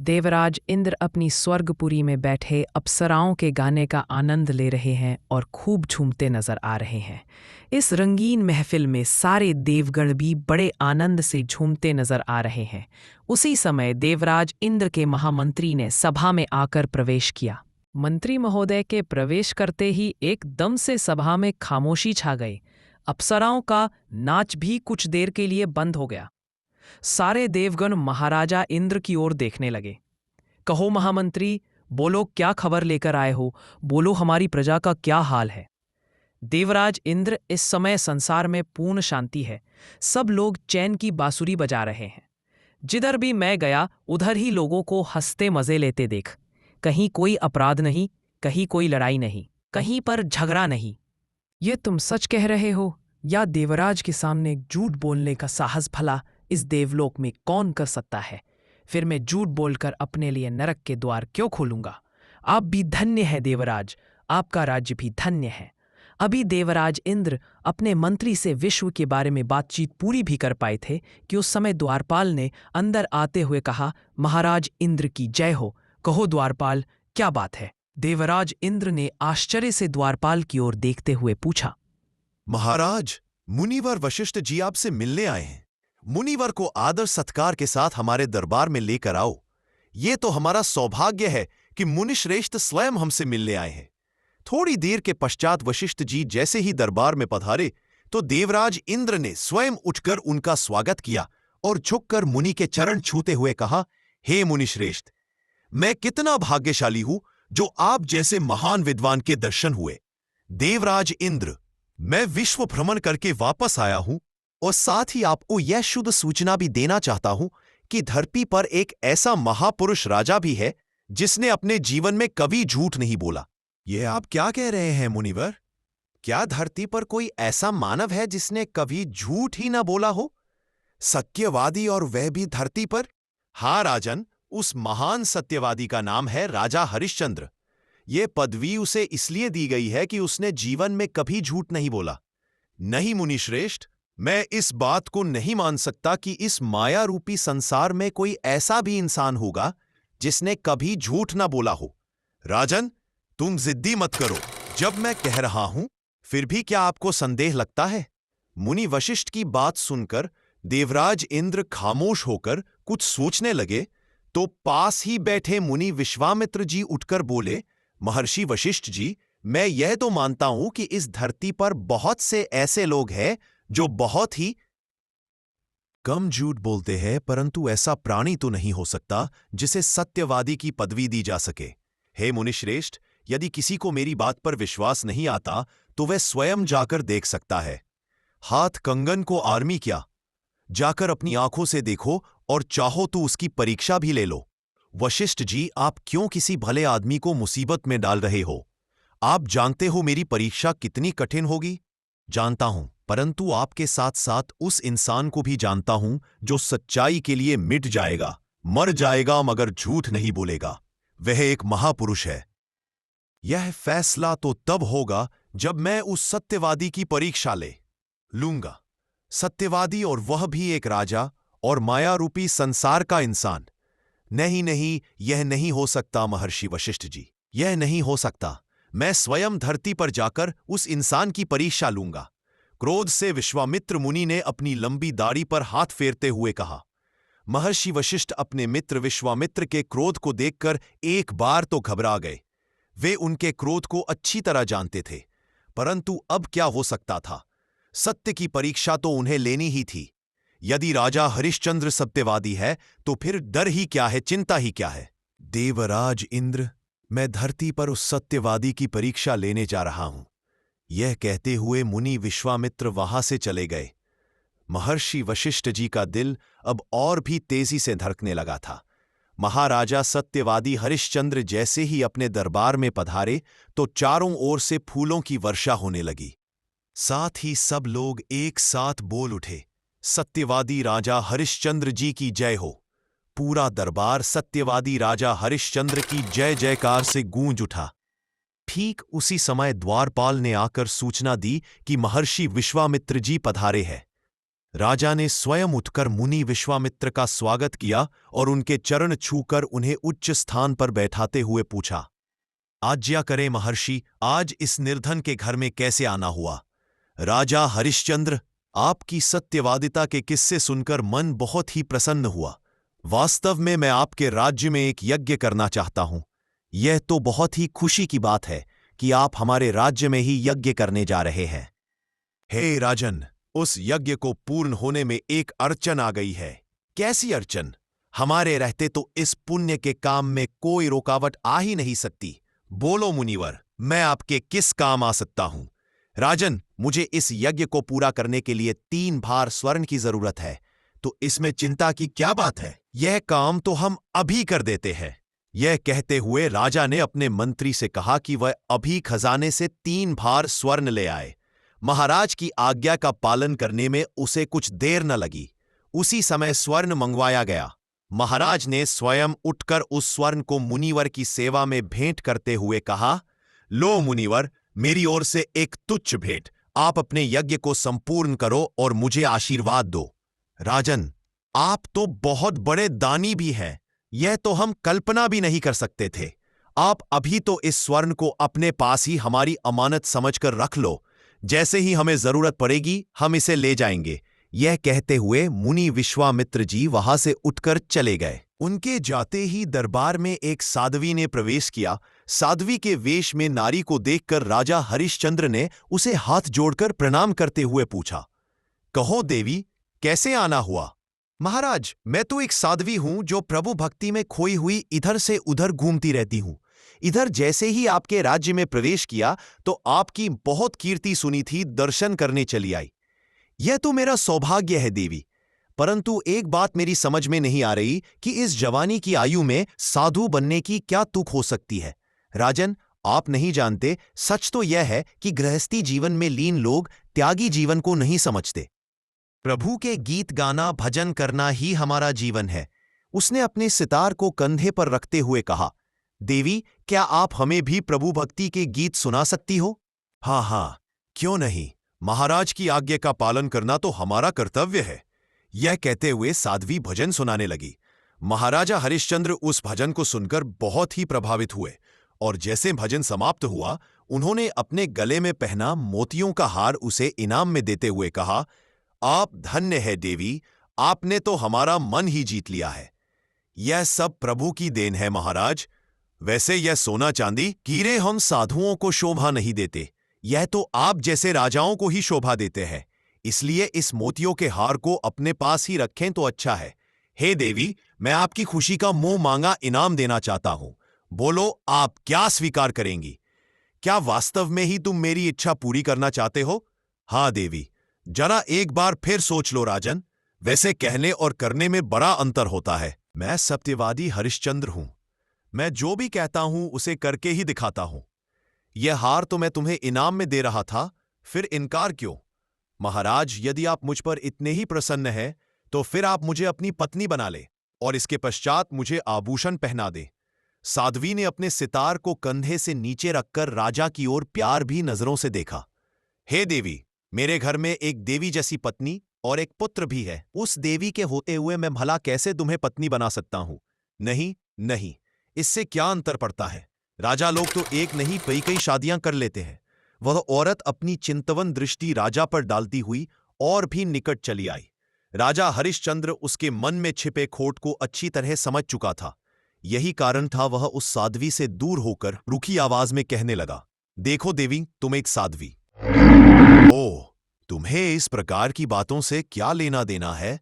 देवराज इंद्र अपनी स्वर्गपुरी में बैठे अप्सराओं के गाने का आनंद ले रहे हैं और खूब झूमते नजर आ रहे हैं। इस रंगीन महफिल में सारे देवगण भी बड़े आनंद से झूमते नजर आ रहे हैं। उसी समय देवराज इंद्र के महामंत्री ने सभा में आकर प्रवेश किया। मंत्री महोदय के प्रवेश करते ही एकदम से सभा में खामोशी छा गई। अप्सराओं का नाच भी कुछ देर के लिए बंद हो गया। सारे देवगण महाराजा इंद्र की ओर देखने लगे। कहो महामंत्री, बोलो क्या खबर लेकर आए हो, बोलो हमारी प्रजा का क्या हाल है। देवराज इंद्र, इस समय संसार में पूर्ण शांति है। सब लोग चैन की बांसुरी बजा रहे हैं। जिधर भी मैं गया उधर ही लोगों को हंसते मजे लेते देख। कहीं कोई अपराध नहीं, कहीं कोई लड़ाई नहीं, कहीं पर झगड़ा नहीं। ये तुम सच कह रहे हो या देवराज के सामने झूठ बोलने का साहस भला इस देवलोक में कौन कर सकता है। फिर मैं झूठ बोलकर अपने लिए नरक के द्वार क्यों खोलूंगा। आप भी धन्य है देवराज, आपका राज्य भी धन्य है। अभी देवराज इंद्र अपने मंत्री से विश्व के बारे में बातचीत पूरी भी कर पाए थे कि उस समय द्वारपाल ने अंदर आते हुए कहा, महाराज इंद्र की जय हो। कहो द्वारपाल, क्या बात है। देवराज इंद्र ने आश्चर्य से द्वारपाल की ओर देखते हुए पूछा, महाराज, मुनिवर वशिष्ठ जी आपसे मिलने आए हैं। मुनिवर को आदर सत्कार के साथ हमारे दरबार में लेकर आओ। ये तो हमारा सौभाग्य है कि मुनिश्रेष्ठ स्वयं हमसे मिलने आए हैं। थोड़ी देर के पश्चात वशिष्ठ जी जैसे ही दरबार में पधारे तो देवराज इंद्र ने स्वयं उठकर उनका स्वागत किया और झुककर मुनि के चरण छूते हुए कहा, हे मुनिश्रेष्ठ, मैं कितना भाग्यशाली हूं जो आप जैसे महान विद्वान के दर्शन हुए। देवराज इंद्र, मैं विश्व भ्रमण करके वापस आया हूं और साथ ही आपको यह शुद्ध सूचना भी देना चाहता हूं कि धरती पर एक ऐसा महापुरुष राजा भी है जिसने अपने जीवन में कभी झूठ नहीं बोला। यह आप क्या कह रहे हैं मुनिवर? क्या धरती पर कोई ऐसा मानव है जिसने कभी झूठ ही ना बोला हो? सत्यवादी, और वह भी धरती पर? हाँ राजन, उस महान सत्यवादी का नाम है राजा हरिश्चंद्र। यह पदवी उसे इसलिए दी गई है कि उसने जीवन में कभी झूठ नहीं बोला। नहीं मुनिश्रेष्ठ, मैं इस बात को नहीं मान सकता कि इस माया रूपी संसार में कोई ऐसा भी इंसान होगा जिसने कभी झूठ ना बोला हो। राजन, तुम जिद्दी मत करो। जब मैं कह रहा हूं फिर भी क्या आपको संदेह लगता है? मुनि वशिष्ठ की बात सुनकर देवराज इंद्र खामोश होकर कुछ सोचने लगे तो पास ही बैठे मुनि विश्वामित्र जी उठकर बोले, महर्षि वशिष्ठ जी, मैं यह तो मानता हूं कि इस धरती पर बहुत से ऐसे लोग हैं जो बहुत ही कम झूठ बोलते हैं, परंतु ऐसा प्राणी तो नहीं हो सकता जिसे सत्यवादी की पदवी दी जा सके। हे मुनिश्रेष्ठ, यदि किसी को मेरी बात पर विश्वास नहीं आता तो वह स्वयं जाकर देख सकता है। हाथ कंगन को आर्मी क्या, जाकर अपनी आंखों से देखो और चाहो तो उसकी परीक्षा भी ले लो। वशिष्ठ जी, आप क्यों किसी भले आदमी को मुसीबत में डाल रहे हो? आप जानते हो मेरी परीक्षा कितनी कठिन होगी। जानता हूं, परंतु आपके साथ साथ उस इंसान को भी जानता हूं जो सच्चाई के लिए मिट जाएगा, मर जाएगा, मगर झूठ नहीं बोलेगा। वह एक महापुरुष है। यह फैसला तो तब होगा जब मैं उस सत्यवादी की परीक्षा ले लूंगा। सत्यवादी, और वह भी एक राजा और माया रूपी संसार का इंसान। नहीं नहीं, यह नहीं हो सकता महर्षि वशिष्ठ जी, यह नहीं हो सकता। मैं स्वयं धरती पर जाकर उस इंसान की परीक्षा लूंगा। क्रोध से विश्वामित्र मुनि ने अपनी लंबी दाढ़ी पर हाथ फेरते हुए कहा। महर्षि वशिष्ठ अपने मित्र विश्वामित्र के क्रोध को देखकर एक बार तो घबरा गए। वे उनके क्रोध को अच्छी तरह जानते थे, परंतु अब क्या हो सकता था? सत्य की परीक्षा तो उन्हें लेनी ही थी। यदि राजा हरिश्चंद्र सत्यवादी है तो फिर डर ही क्या है, चिंता ही क्या है? देवराज इंद्र, मैं धरती पर उस सत्यवादी की परीक्षा लेने जा रहा हूं। यह कहते हुए मुनि विश्वामित्र वहां से चले गए। महर्षि वशिष्ठ जी का दिल अब और भी तेजी से धड़कने लगा था। महाराजा सत्यवादी हरिश्चंद्र जैसे ही अपने दरबार में पधारे तो चारों ओर से फूलों की वर्षा होने लगी। साथ ही सब लोग एक साथ बोल उठे, सत्यवादी राजा हरिश्चंद्र जी की जय हो। पूरा दरबार सत्यवादी राजा हरिश्चंद्र की जय जयकार से गूंज उठा। ठीक उसी समय द्वारपाल ने आकर सूचना दी कि महर्षि विश्वामित्र जी पधारे हैं। राजा ने स्वयं उठकर मुनि विश्वामित्र का स्वागत किया और उनके चरण छूकर उन्हें उच्च स्थान पर बैठाते हुए पूछा, आज्ञा करें महर्षि, आज इस निर्धन के घर में कैसे आना हुआ? राजा हरिश्चंद्र, आपकी सत्यवादिता के किस्से सुनकर मन बहुत ही प्रसन्न हुआ। वास्तव में मैं आपके राज्य में एक यज्ञ करना चाहता हूं। यह तो बहुत ही खुशी की बात है कि आप हमारे राज्य में ही यज्ञ करने जा रहे हैं। हे राजन, उस यज्ञ को पूर्ण होने में एक अड़चन आ गई है। कैसी अड़चन? हमारे रहते तो इस पुण्य के काम में कोई रुकावट आ ही नहीं सकती। बोलो मुनिवर, मैं आपके किस काम आ सकता हूं? राजन, मुझे इस यज्ञ को पूरा करने के लिए 3 भार स्वर्ण की जरूरत है, तो इसमें चिंता की क्या बात है? यह काम तो हम अभी कर देते हैं। यह कहते हुए राजा ने अपने मंत्री से कहा कि वह अभी खजाने से 3 भार स्वर्ण ले आए। महाराज की आज्ञा का पालन करने में उसे कुछ देर न लगी। उसी समय स्वर्ण मंगवाया गया। महाराज ने स्वयं उठकर उस स्वर्ण को मुनिवर की सेवा में भेंट करते हुए कहा, लो मुनिवर, मेरी ओर से एक तुच्छ भेंट। आप अपने यज्ञ को संपूर्ण करो और मुझे आशीर्वाद दो। राजन, आप तो बहुत बड़े दानी भी हैं। यह तो हम कल्पना भी नहीं कर सकते थे। आप अभी तो इस स्वर्ण को अपने पास ही हमारी अमानत समझकर रख लो। जैसे ही हमें जरूरत पड़ेगी हम इसे ले जाएंगे। यह कहते हुए मुनि विश्वामित्र जी वहां से उठकर चले गए। उनके जाते ही दरबार में एक साध्वी ने प्रवेश किया। साध्वी के वेश में नारी को देखकर राजा हरिश्चंद्र ने उसे हाथ जोड़कर प्रणाम करते हुए पूछा, कहो देवी, कैसे आना हुआ? महाराज, मैं तो एक साध्वी हूं जो प्रभु भक्ति में खोई हुई इधर से उधर घूमती रहती हूं। इधर जैसे ही आपके राज्य में प्रवेश किया तो आपकी बहुत कीर्ति सुनी थी, दर्शन करने चली आई। यह तो मेरा सौभाग्य है देवी, परंतु एक बात मेरी समझ में नहीं आ रही कि इस जवानी की आयु में साधु बनने की क्या तुक हो सकती है। राजन, आप नहीं जानते, सच तो यह है कि गृहस्थी जीवन में लीन लोग त्यागी जीवन को नहीं समझते। प्रभु के गीत गाना, भजन करना ही हमारा जीवन है। उसने अपने सितार को कंधे पर रखते हुए कहा, देवी, क्या आप हमें भी प्रभु भक्ति के गीत सुना सकती हो? हाँ हाँ, क्यों नहीं। महाराज की आज्ञा का पालन करना तो हमारा कर्तव्य है। यह कहते हुए साध्वी भजन सुनाने लगी। महाराजा हरिश्चंद्र उस भजन को सुनकर बहुत ही प्रभावित हुए और जैसे भजन समाप्त हुआ, उन्होंने अपने गले में पहना मोतियों का हार उसे इनाम में देते हुए कहा, आप धन्य है देवी, आपने तो हमारा मन ही जीत लिया है। यह सब प्रभु की देन है महाराज। वैसे यह सोना चांदी हीरे हम साधुओं को शोभा नहीं देते, यह तो आप जैसे राजाओं को ही शोभा देते हैं। इसलिए इस मोतियों के हार को अपने पास ही रखें तो अच्छा है। हे देवी, मैं आपकी खुशी का मुंह मांगा इनाम देना चाहता हूं। बोलो, आप क्या स्वीकार करेंगी? क्या वास्तव में ही तुम मेरी इच्छा पूरी करना चाहते हो? हाँ देवी, जरा एक बार फिर सोच लो राजन। वैसे कहने और करने में बड़ा अंतर होता है। मैं सत्यवादी हरिश्चंद्र हूं। मैं जो भी कहता हूं उसे करके ही दिखाता हूं। यह हार तो मैं तुम्हें इनाम में दे रहा था, फिर इनकार क्यों? महाराज, यदि आप मुझ पर इतने ही प्रसन्न हैं तो फिर आप मुझे अपनी पत्नी बना ले और इसके पश्चात मुझे आभूषण पहना दे। साध्वी ने अपने सितार को कंधे से नीचे रखकर राजा की ओर प्यार भी नजरों से देखा। हे देवी, मेरे घर में एक देवी जैसी पत्नी और एक पुत्र भी है। उस देवी के होते हुए मैं भला कैसे तुम्हें पत्नी बना सकता हूं? नहीं नहीं, इससे क्या अंतर पड़ता है? राजा लोग तो एक नहीं कई शादियां कर लेते हैं। वह औरत अपनी चिंतवन दृष्टि राजा पर डालती हुई और भी निकट चली आई। राजा हरिश्चंद्र उसके मन में छिपे खोट को अच्छी तरह समझ चुका था। यही कारण था वह उस साध्वी से दूर होकर रूखी आवाज में कहने लगा, देखो देवी, तुम एक साध्वी। ओह, तुम्हें इस प्रकार की बातों से क्या लेना देना है?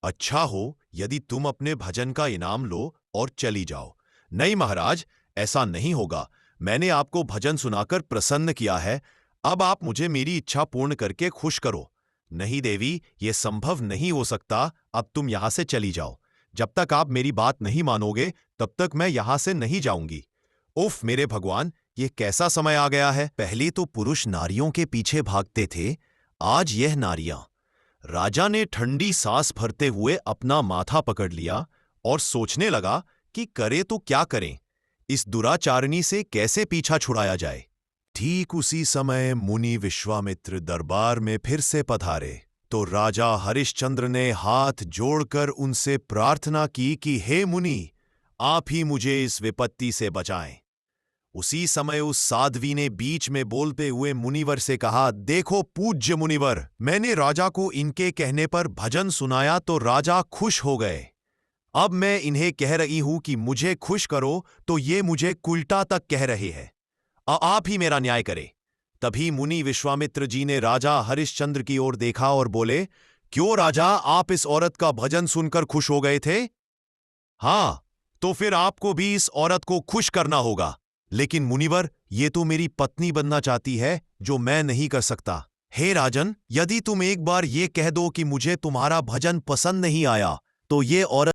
अच्छा हो यदि तुम अपने भजन का इनाम लो और चली जाओ। नहीं महाराज, ऐसा नहीं होगा। मैंने आपको भजन सुनाकर प्रसन्न किया है, अब आप मुझे मेरी इच्छा पूर्ण करके खुश करो। नहीं देवी, यह संभव नहीं हो सकता। अब तुम यहां से चली जाओ। जब तक आप मेरी बात नहीं मानोगे तब तक मैं यहां से नहीं जाऊंगी। उफ मेरे भगवान, ये कैसा समय आ गया है। पहले तो पुरुष नारियों के पीछे भागते थे, आज यह नारियां। राजा ने ठंडी सांस भरते हुए अपना माथा पकड़ लिया और सोचने लगा कि करे तो क्या करें, इस दुराचारणी से कैसे पीछा छुड़ाया जाए। ठीक उसी समय मुनि विश्वामित्र दरबार में फिर से पधारे। तो राजा हरिश्चंद्र ने हाथ जोड़कर उनसे प्रार्थना की कि हे मुनि, आप ही मुझे इस विपत्ति से बचाएं। उसी समय उस साध्वी ने बीच में बोलते हुए मुनिवर से कहा, देखो पूज्य मुनिवर, मैंने राजा को इनके कहने पर भजन सुनाया तो राजा खुश हो गए। अब मैं इन्हें कह रही हूं कि मुझे खुश करो तो ये मुझे उल्टा तक कह रहे हैं। आप ही मेरा न्याय करें। तभी मुनि विश्वामित्र जी ने राजा हरिश्चंद्र की ओर देखा और बोले, क्यों राजा, आप इस औरत का भजन सुनकर खुश हो गए थे? हाँ, तो फिर आपको भी इस औरत को खुश करना होगा। लेकिन मुनिवर, ये तो मेरी पत्नी बनना चाहती है, जो मैं नहीं कर सकता। हे राजन, यदि तुम एक बार ये कह दो कि मुझे तुम्हारा भजन पसंद नहीं आया, तो ये औरत